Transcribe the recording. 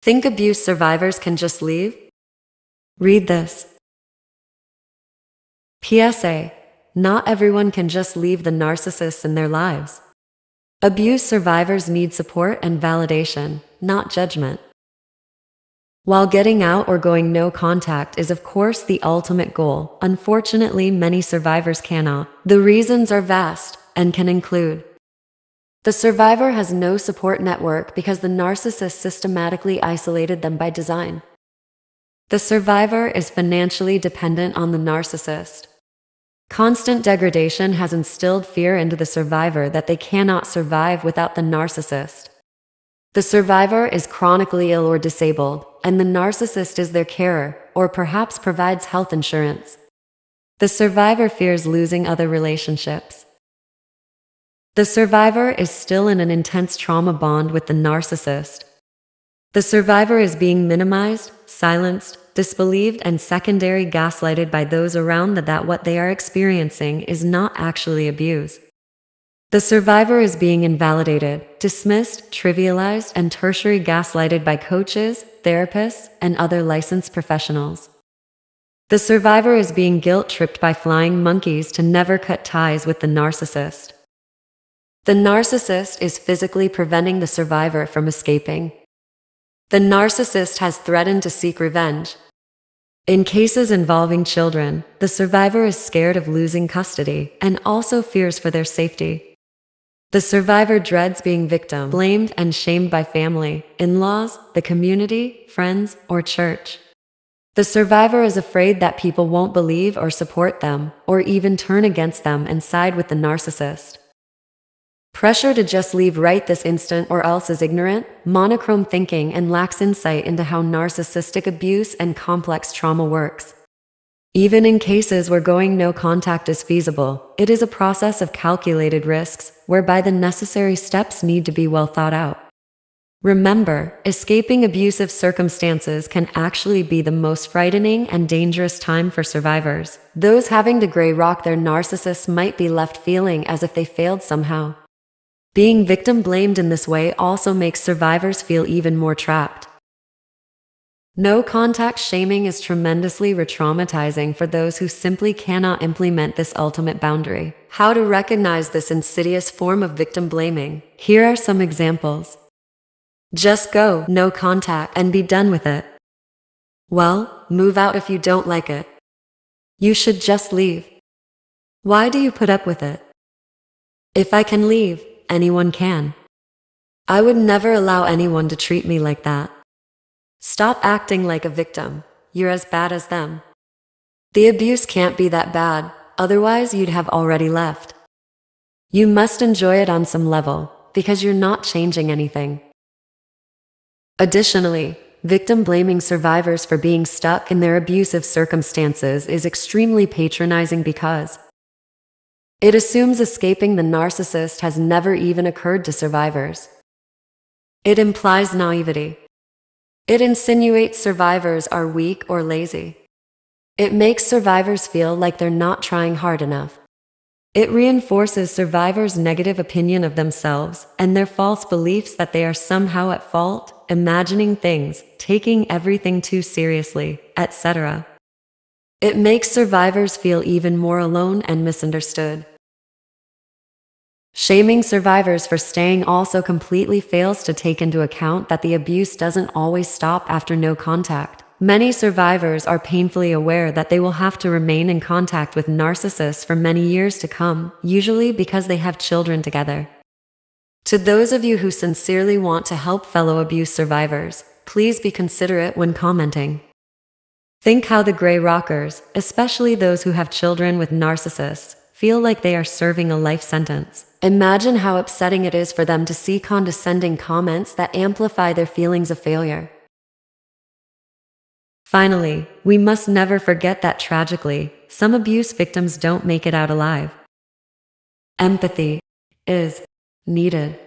Think abuse survivors can just leave? Read this. PSA: not everyone can just leave the narcissists in their lives. Abuse survivors need support and validation, not judgment. While getting out or going no contact is of course the ultimate goal, unfortunately many survivors cannot. The reasons are vast and can include: the survivor has no support network because the narcissist systematically isolated them by design. The survivor is financially dependent on the narcissist. Constant degradation has instilled fear into the survivor that they cannot survive without the narcissist. The survivor is chronically ill or disabled, and the narcissist is their carer, or perhaps provides health insurance. The survivor fears losing other relationships. The survivor is still in an intense trauma bond with the narcissist. The survivor is being minimized, silenced, disbelieved, and secondary gaslighted by those around that what they are experiencing is not actually abuse. The survivor is being invalidated, dismissed, trivialized, and tertiary gaslighted by coaches, therapists, and other licensed professionals. The survivor is being guilt-tripped by flying monkeys to never cut ties with the narcissist. The narcissist is physically preventing the survivor from escaping. The narcissist has threatened to seek revenge. In cases involving children, the survivor is scared of losing custody and also fears for their safety. The survivor dreads being victim blamed and shamed by family, in-laws, the community, friends, or church. The survivor is afraid that people won't believe or support them, or even turn against them and side with the narcissist. Pressure to just leave right this instant or else is ignorant, monochrome thinking, and lacks insight into how narcissistic abuse and complex trauma works. Even in cases where going no contact is feasible, it is a process of calculated risks, whereby the necessary steps need to be well thought out. Remember, escaping abusive circumstances can actually be the most frightening and dangerous time for survivors. Those having to gray rock their narcissists might be left feeling as if they failed somehow. Being victim blamed in this way also makes survivors feel even more trapped. No contact shaming is tremendously re-traumatizing for those who simply cannot implement this ultimate boundary. How to recognize this insidious form of victim blaming? Here are some examples. Just go no contact and be done with it. Well, move out if you don't like it. You should just leave. Why do you put up with it? If I can leave, anyone can. I would never allow anyone to treat me like that. Stop acting like a victim. You're as bad as them. The abuse can't be that bad, otherwise you'd have already left. You must enjoy it on some level, because you're not changing anything. Additionally, victim blaming survivors for being stuck in their abusive circumstances is extremely patronizing because it assumes escaping the narcissist has never even occurred to survivors. It implies naivety. It insinuates survivors are weak or lazy. It makes survivors feel like they're not trying hard enough. It reinforces survivors' negative opinion of themselves and their false beliefs that they are somehow at fault, imagining things, taking everything too seriously, etc. It makes survivors feel even more alone and misunderstood. Shaming survivors for staying also completely fails to take into account that the abuse doesn't always stop after no contact. Many survivors are painfully aware that they will have to remain in contact with narcissists for many years to come, usually because they have children together. To those of you who sincerely want to help fellow abuse survivors, please be considerate when commenting. Think how the gray rockers, especially those who have children with narcissists, feel like they are serving a life sentence. Imagine how upsetting it is for them to see condescending comments that amplify their feelings of failure. Finally, we must never forget that tragically, some abuse victims don't make it out alive. Empathy is needed.